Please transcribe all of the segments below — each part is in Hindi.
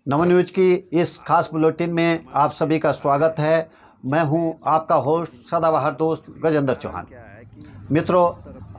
नवन्यूज की इस खास बुलेटिन में आप सभी का स्वागत है। मैं हूं आपका होस्ट सदाबहार दोस्त गजेंद्र चौहान। मित्रों,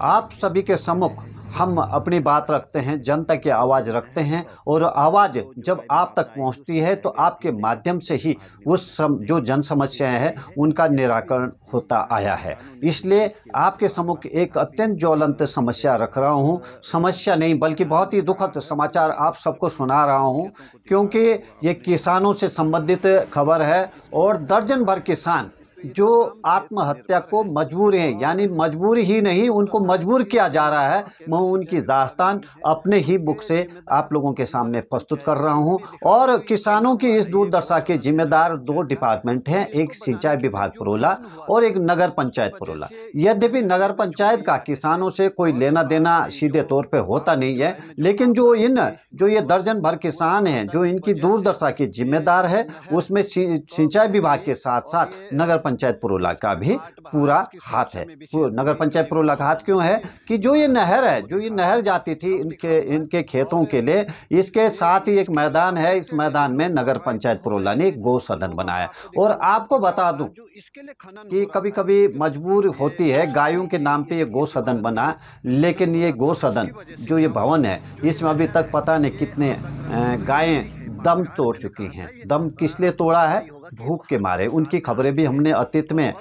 आप सभी के सम्मुख हम अपनी बात रखते हैं, जनता की आवाज़ रखते हैं और आवाज़ जब आप तक पहुंचती है तो आपके माध्यम से ही जो जन समस्याएं हैं उनका निराकरण होता आया है। इसलिए आपके सम्मुख एक अत्यंत ज्वलंत समस्या रख रहा हूं। समस्या नहीं बल्कि बहुत ही दुखद समाचार आप सबको सुना रहा हूं, क्योंकि ये किसानों से संबंधित खबर है और दर्जन भर किसान जो आत्महत्या को मजबूर हैं, यानी मजबूरी ही नहीं, उनको मजबूर किया जा रहा है। मैं उनकी दास्तान अपने ही बुक से आप लोगों के सामने प्रस्तुत कर रहा हूं। और किसानों की इस दुर्दशा के जिम्मेदार दो डिपार्टमेंट हैं, एक सिंचाई विभाग पुरोला और एक नगर पंचायत पुरोला। यद्यपि नगर पंचायत का किसानों से कोई लेना देना सीधे तौर पे होता नहीं है, लेकिन जो ये दर्जन भर किसान हैं जो इनकी दुर्दशा के जिम्मेदार है, उसमें सिंचाई विभाग के साथ साथ नगर पंचायत पुरोला का भी पूरा हाथ है। नगर पंचायत पुरोला का हाथ क्यों है कि जो ये नहर जाती थी इनके खेतों के लिए, इसके साथ ही एक मैदान है। इस मैदान में नगर पंचायत पुरोला ने एक गौ सदन बनाया। और आपको बता दूं कि कभी कभी मजबूर होती है, गायों के नाम पे ये गौ सदन बना, लेकिन ये गौ सदन जो ये भवन है इसमें अभी तक पता नहीं कितने गायें दम तोड़ चुकी हैं। दम किस लिए तोड़ा है? भूख के मारे। उनकी खबरें भी हमने अतीत में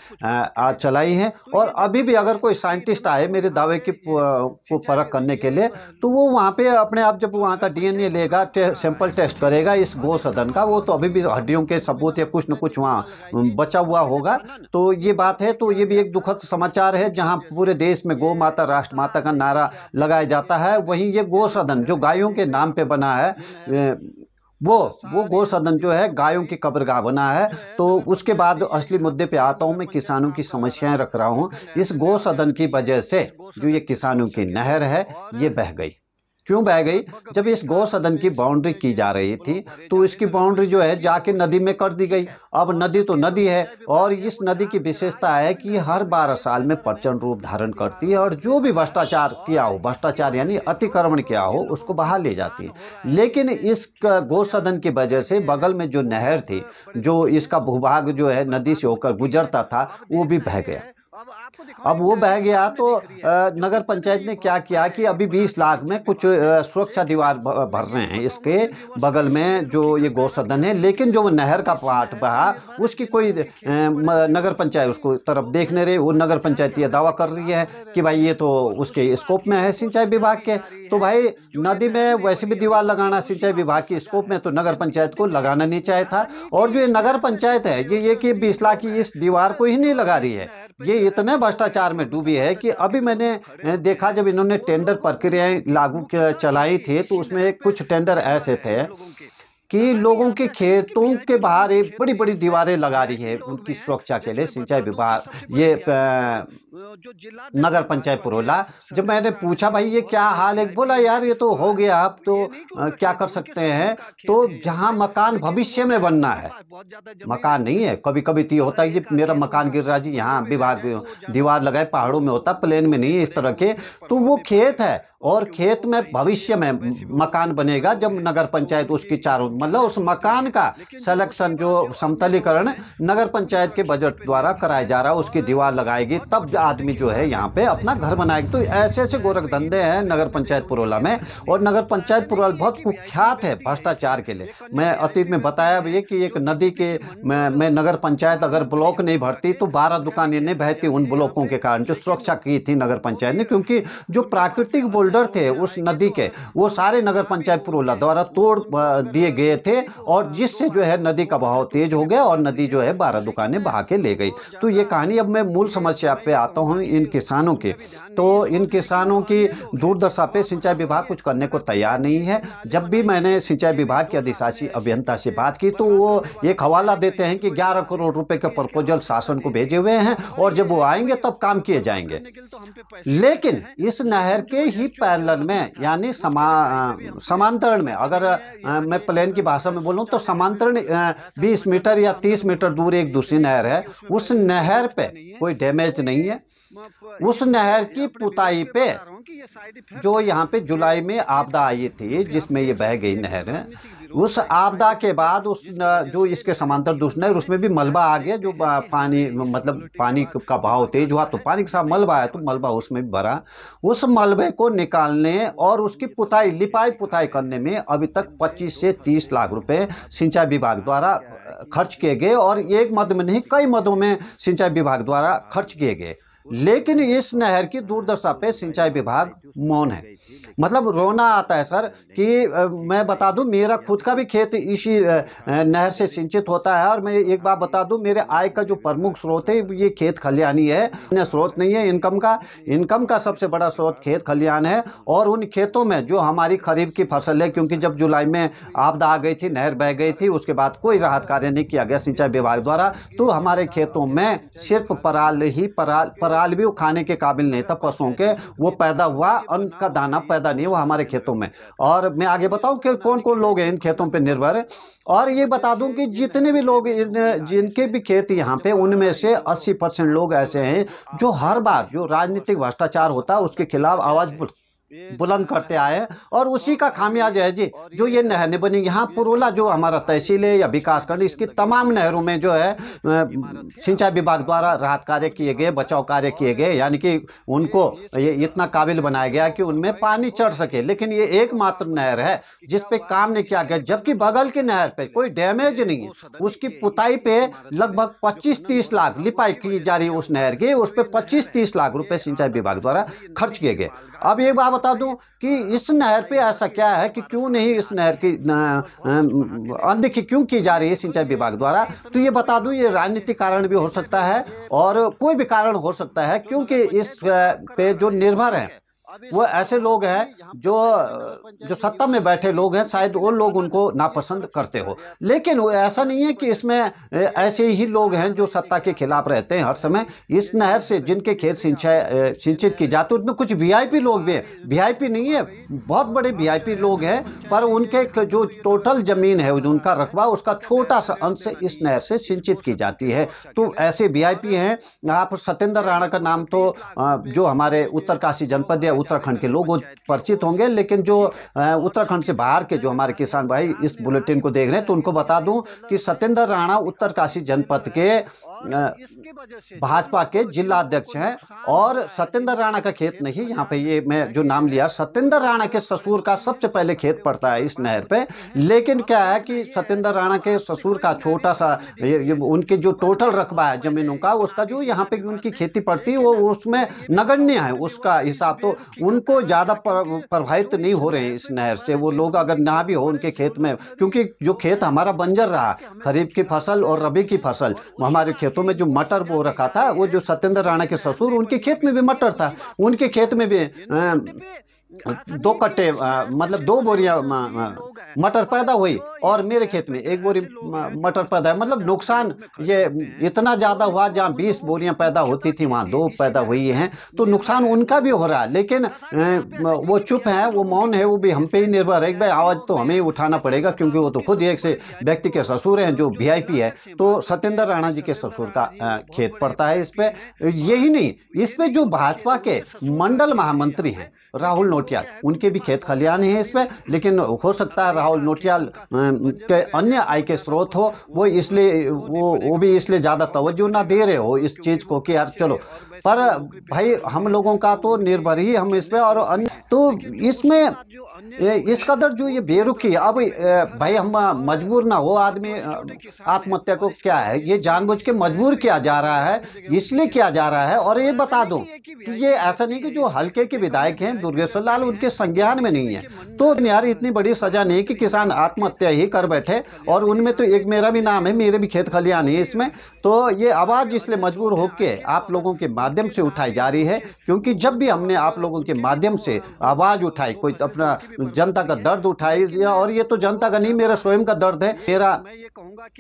चलाई हैं। और अभी भी अगर कोई साइंटिस्ट आए मेरे दावे की को परख करने के लिए, तो वो वहाँ पे अपने आप जब वहाँ का डीएनए लेगा, सैंपल टेस्ट करेगा इस गौ सदन का, वो तो अभी भी हड्डियों के सबूत या कुछ न कुछ वहाँ बचा हुआ होगा। तो ये बात है। तो ये भी एक दुखद समाचार है, जहाँ पूरे देश में गौ माता राष्ट्र माता का नारा लगाया जाता है, वहीं ये गौ सदन जो गायों के नाम पे बना है, वो गौ सदन जो है गायों की कब्रगाह बना है। तो उसके बाद असली मुद्दे पे आता हूँ। मैं किसानों की समस्याएं रख रहा हूँ। इस गौ सदन की वजह से जो ये किसानों की नहर है ये बह गई। क्यों बह गई? जब इस गौ सदन की बाउंड्री की जा रही थी तो इसकी बाउंड्री जो है जाके नदी में कर दी गई। अब नदी तो नदी है, और इस नदी की विशेषता है कि हर 12 साल में प्रचंड रूप धारण करती है, और जो भी भ्रष्टाचार किया हो, भ्रष्टाचार यानी अतिक्रमण किया हो, उसको बहा ले जाती है। लेकिन इस गौ सदन की वजह से बगल में जो नहर थी, जो इसका भूभाग जो है नदी से होकर गुजरता था, वो भी बह गया। अब वो बह गया तो नगर पंचायत ने क्या किया कि अभी 20 लाख में कुछ सुरक्षा दीवार भर रहे हैं इसके बगल में जो ये गौ सदन है। लेकिन जो नहर का पार्ट बहा उसकी कोई नगर पंचायत उसको तरफ देख नहीं रही। वो नगर पंचायत ये दावा कर रही है कि भाई ये तो उसके स्कोप में है सिंचाई विभाग के। तो भाई नदी में वैसे भी दीवार लगाना सिंचाई विभाग के स्कोप में, तो नगर पंचायत को लगाना नहीं चाहिए था। और जो ये नगर पंचायत है ये कि 20 लाख की इस दीवार को ही नहीं लगा रही है, ये इतने भ्रष्टाचार में डूबी है कि अभी मैंने देखा जब इन्होंने टेंडर प्रक्रियाएं लागू चलाई थी तो उसमें कुछ टेंडर ऐसे थे कि लोगों के खेतों के बाहर एक बड़ी बड़ी दीवारें लगा रही है उनकी सुरक्षा के लिए सिंचाई विभाग, ये नगर पंचायत पुरोला। जब मैंने पूछा भाई ये क्या हाल है, बोला यार ये तो हो गया, अब तो क्या कर सकते हैं। तो जहां मकान भविष्य में बनना है, मकान नहीं है, कभी कभी तो ये होता है कि मेरा मकान गिर रहा जी, यहाँ विभाग दीवार लगाए, पहाड़ों में होता, प्लेन में नहीं है इस तरह के। तो वो खेत है और खेत में भविष्य में मकान बनेगा जब नगर पंचायत उसकी चारों, मतलब उस मकान का सिलेक्शन जो समतलीकरण नगर पंचायत के बजट द्वारा कराया जा रहा है, उसकी दीवार लगाएगी, तब आदमी जो है यहाँ पे अपना घर बनाएगा। तो ऐसे ऐसे गोरख धंधे हैं नगर पंचायत पुरोला में। और नगर पंचायत पुरोला बहुत कुख्यात है भ्रष्टाचार के लिए। मैं अतीत में बताया भी कि एक नदी के में नगर पंचायत अगर ब्लॉक नहीं भरती तो 12 दुकानें नहीं बहती उन ब्लॉकों के कारण, जो सुरक्षा की थी नगर पंचायत ने। क्योंकि जो प्राकृतिक बोल्डर थे उस नदी के, वो सारे नगर पंचायत पुरोला द्वारा तोड़ दिए गए थे, और जिससे जो है नदी का बहाव तेज हो गया और नदी जो है 12 दुकानें बहा के ले गई। तो ये कहानी, अब मैं मूल समस्या पे आता हूँ इन किसानों के। तो इन किसानों की दुर्दशा पे सिंचाई विभाग कुछ करने को तैयार नहीं है। जब भी मैंने सिंचाई विभाग के अधिशासी अभियंता से बात की तो वो एक हवाला देते हैं कि 11 करोड़ रुपए के प्रपोजल शासन को भेजे हुए हैं और जब वो आएंगे तब काम किए जाएंगे। लेकिन इस नहर के ही पैरेलल में, यानी समांतरण में, अगर मैं प्लेन की भाषा में बोलूं तो समांतरण 20 मीटर या 30 मीटर दूर एक दूसरी नहर है। उस नहर पे कोई डैमेज नहीं है। उस नहर की पुताई पे जो यहाँ पे जुलाई में आपदा आई थी जिसमें ये बह गई नहर, उस आपदा के बाद उस जो इसके समांतर दूसरी नहर उसमें भी मलबा आ गया, जो पानी मतलब पानी का बहाव तेज हुआ तो पानी के साथ मलबा आया तो मलबा उसमें भी भरा। उस मलबे को निकालने और उसकी पुताई लिपाई पुताई करने में अभी तक 25 से 30 लाख रुपए सिंचाई विभाग द्वारा खर्च किए गए, और एक मद में नहीं कई मदों में सिंचाई विभाग द्वारा खर्च किए गए। लेकिन इस नहर की दुर्दशा पे सिंचाई विभाग मौन है। मतलब रोना आता है सर कि मैं बता दूं मेरा खुद का भी खेत इसी नहर से सिंचित होता है, और मैं एक बात बता दूं मेरे आय का जो प्रमुख स्रोत है ये खेत खलियानी है, अन्य स्रोत नहीं है इनकम का सबसे बड़ा स्रोत खेत खलियान है। और उन खेतों में जो हमारी खरीफ की फसल है, क्योंकि जब जुलाई में आपदा आ गई थी, नहर बह गई थी, उसके बाद कोई राहत कार्य नहीं किया गया सिंचाई विभाग द्वारा, तो हमारे खेतों में सिर्फ पराल भी वो खाने के काबिल नहीं था पशुओं के, वो पैदा हुआ, अन्न का दाना पैदा नहीं हुआ हमारे खेतों में। और मैं आगे बताऊं कि कौन कौन लोग हैं इन खेतों पे निर्भर। और ये बता दूं कि जितने भी लोग जिनके भी खेत यहाँ पे, उनमें से 80% लोग ऐसे हैं जो हर बार जो राजनीतिक भ्रष्टाचार होता है उसके खिलाफ आवाज बुलंद करते आए, और उसी का खामियाजा है जी जो ये नहरें बनी। यहाँ पुरोला जो हमारा तहसील है या विकासखंड, इसकी तमाम नहरों में जो है सिंचाई विभाग द्वारा राहत कार्य किए गए, बचाव कार्य किए गए, यानी कि उनको ये इतना काबिल बनाया गया कि उनमें पानी चढ़ सके। लेकिन ये एकमात्र नहर है जिस पे काम नहीं किया गया, जबकि बगल की नहर पे कोई डैमेज नहीं है, उसकी पुताई पे लगभग 25-30 लाख लिपाई की जा रही है उस नहर की, उस पर 25-30 लाख रुपए सिंचाई विभाग द्वारा खर्च किए गए। अब एक बात बता दूं कि इस नहर पे ऐसा क्या है कि क्यों नहीं इस नहर की अनदेखी क्यों की जा रही है सिंचाई विभाग द्वारा, तो ये बता दूं ये राजनीतिक कारण भी हो सकता है और कोई भी कारण हो सकता है, क्योंकि इस पे जो निर्भर है वो ऐसे लोग हैं जो सत्ता में बैठे लोग हैं, शायद वो लोग उनको नापसंद करते हो। लेकिन वो ऐसा नहीं है कि इसमें ऐसे ही लोग हैं जो सत्ता के खिलाफ रहते हैं हर समय। इस नहर से जिनके खेत सिंचित की जाती है उनमें कुछ वीआईपी लोग भी हैं, वीआईपी नहीं है बहुत बड़े वीआईपी लोग हैं, पर उनके जो टोटल जमीन है उनका रकबा उसका छोटा सा अंश इस नहर से सिंचित की जाती है। तो ऐसे वीआईपी हैं। आप सत्येंद्र राणा का नाम तो जो हमारे उत्तरकाशी जनपद या उत्तराखंड के लोग वो परिचित होंगे, लेकिन जो उत्तराखंड से बाहर के जो हमारे किसान भाई इस बुलेटिन को देख रहे हैं तो उनको बता दूं कि सत्येंद्र राणा उत्तरकाशी जनपद के भाजपा के जिला अध्यक्ष हैं। और सत्येंद्र राणा का खेत नहीं, यहाँ पे ये मैं जो नाम लिया सत्येंद्र राणा के ससुर का सबसे पहले खेत पड़ता है इस नहर पे। लेकिन क्या है कि सत्येंद्र राणा के ससुर का छोटा सा उनके जो टोटल रकबा है जमीनों का, उसका जो यहाँ पे उनकी खेती पड़ती है वो उसमें नगण्य है उसका हिसाब, तो उनको ज्यादा प्रभावित नहीं हो रहे हैं इस नहर से वो लोग, अगर ना भी हो उनके खेत में, क्योंकि जो खेत हमारा बंजर रहा खरीफ की फसल और रबी की फसल, हमारे खेतों में जो मटर बो रखा था, वो जो सत्येंद्र राणा के ससुर उनके खेत में भी मटर था, उनके खेत में भी 2 कट्टे मतलब 2 बोरियां मटर पैदा हुई, और मेरे खेत में 1 बोरी मटर पैदा है। मतलब नुकसान ये इतना ज्यादा हुआ, जहां 20 बोरियां पैदा होती थी वहां 2 पैदा हुई हैं, तो नुकसान उनका भी हो रहा है। लेकिन वो चुप है, वो मौन है, वो भी हम पे ही निर्भर है। भाई आवाज तो हमें ही उठाना पड़ेगा, क्योंकि वो तो खुद एक से व्यक्ति के ससुर हैं जो वीआईपी है। तो सत्येंद्र राणा जी के ससुर का खेत पड़ता है इस पे। यही नहीं, इस पे जो भाजपा के मंडल महामंत्री हैं राहुल नोटियाल, उनके भी खेत खलियान है इस पे। लेकिन हो सकता है राहुल नोटियाल के अन्य आय के स्रोत हो, वो इसलिए वो भी इसलिए ज्यादा तवज्जो ना दे रहे हो इस चीज को कि यार चलो, पर भाई हम लोगों का तो निर्भर ही हम इस पे। और अन्य तो इसमें इस कदर जो ये बेरुखी, अब भाई हम मजबूर ना हो, आदमी आत्महत्या को क्या है, ये जानबूझ के मजबूर किया जा रहा है, इसलिए किया जा रहा है। और ये बता दूं कि ये ऐसा नहीं कि जो हल्के के विधायक हैं दुर्गेश्वर लाल उनके संज्ञान में नहीं है, तो यार इतनी बड़ी सजा नहीं कि किसान आत्महत्या ही कर बैठे। और उनमें तो एक मेरा भी नाम है, मेरे भी खेत खलियान है इसमें। तो ये आवाज इसलिए मजबूर होकर आप लोगों के माध्यम से उठाई जा रही है, क्योंकि जब भी हमने आप लोगों के माध्यम से आवाज उठाई, कोई अपना जनता का दर्द उठाई, और ये तो जनता का नहीं मेरा स्वयं का दर्द है। मेरा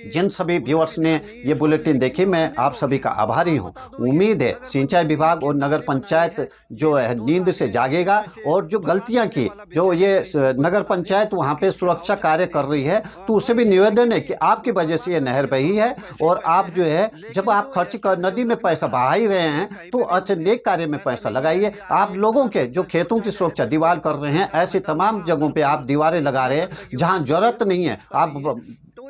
जिन सभी व्यूअर्स ने ये बुलेटिन देखी, मैं आप सभी का आभारी हूँ। उम्मीद है सिंचाई विभाग और नगर पंचायत जो है नींद से जागेगा, और जो गलतियां की जो ये नगर पंचायत वहां पे सुरक्षा कार्य कर रही है, तो उससे भी निवेदन है कि आपकी वजह से ये नहर बही है, और आप जो है जब आप खर्च कर नदी में पैसा बहा ही रहे हैं तो अच्छे नेक कार्य में पैसा लगाइए। आप लोगों के जो खेतों की सुरक्षा दीवार कर रहे हैं, ऐसी तमाम जगहों पे आप दीवारें लगा रहे हैं जहां जरूरत नहीं है, आप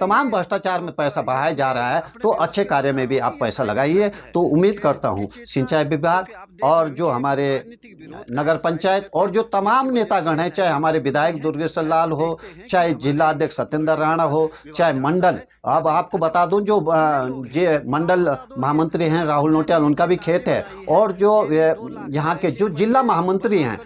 तमाम भ्रष्टाचार में पैसा बहाया जा रहा है, तो अच्छे कार्य में भी आप पैसा लगाइए। तो उम्मीद करता हूं सिंचाई विभाग और जो हमारे नगर पंचायत और जो तमाम नेतागण हैं, चाहे हमारे विधायक दुर्गेश्वर लाल हो, चाहे जिला अध्यक्ष सत्येंद्र राणा हो, चाहे मंडल, अब आपको बता दूं जो मंडल महामंत्री हैं राहुल नोटियाल, उनका भी खेत है, और जो यहाँ के जो जिला महामंत्री हैं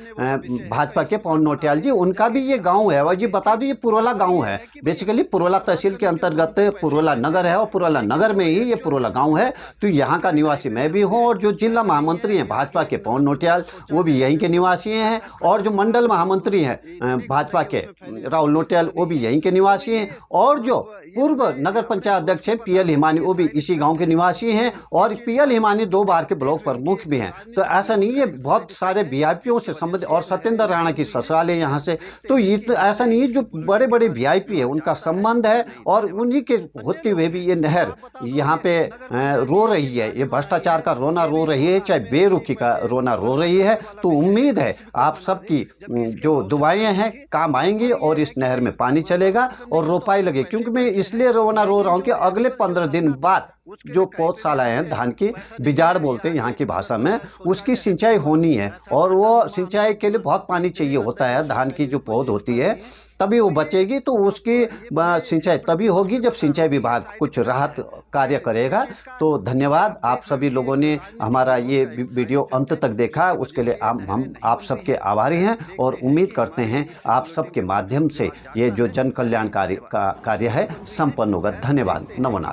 भाजपा के पवन नोटियाल जी, उनका भी ये गांव है। और ये बता दूं ये पुरोला गांव है, बेसिकली पुरोला तहसील के अंतर्गत पुरोला नगर है, और पुरोला नगर में ही ये पुरोला गांव है। तो यहाँ का निवासी मैं भी हूँ, और जो जिला महामंत्री हैं भाजपा के पवन नोटियाल, वो भी यहीं के निवासी हैं, और जो मंडल महामंत्री हैं भाजपा के राहुल नोटियाल, वो भी यहीं के निवासी हैं, और जो पूर्व नगर पंचायत अध्यक्ष हैं पीएल हिमानी, वो भी इसी गांव के निवासी हैं, और पीएल हिमानी 2 बार के ब्लॉक प्रमुख भी हैं। तो ऐसा नहीं है, बहुत सारे वीआईपीओं से संबंधित, और सत्येंद्र राणा की ससुराल है यहाँ से, तो ये तो ऐसा नहीं है, जो बड़े बड़े वीआईपी है उनका संबंध है, और उन्हीं के होते हुए भी ये नहर यहाँ पे रो रही है, ये भ्रष्टाचार का रोना रो रही है, चाहे बेरुखी का रोना रो रही है। तो उम्मीद है आप सबकी जो दुआएं हैं काम आएंगी, और इस नहर में पानी चलेगा और रोपाई लगे। क्योंकि मैं इसलिए रोना रो रहा हूँ कि अगले 15 दिन बाद जो पौधशालाएं हैं, धान की बिजाड़ बोलते हैं यहाँ की भाषा में, उसकी सिंचाई होनी है, और वो सिंचाई के लिए बहुत पानी चाहिए होता है। धान की जो पौध होती है तभी वो बचेगी, तो उसकी सिंचाई तभी होगी जब सिंचाई विभाग कुछ राहत कार्य करेगा। तो धन्यवाद, आप सभी लोगों ने हमारा ये वीडियो अंत तक देखा, उसके लिए हम आप सबके आभारी हैं, और उम्मीद करते हैं आप सबके माध्यम से ये जो जन कल्याणकारी कार्य है संपन्न होगा। धन्यवाद, नमो नारायण।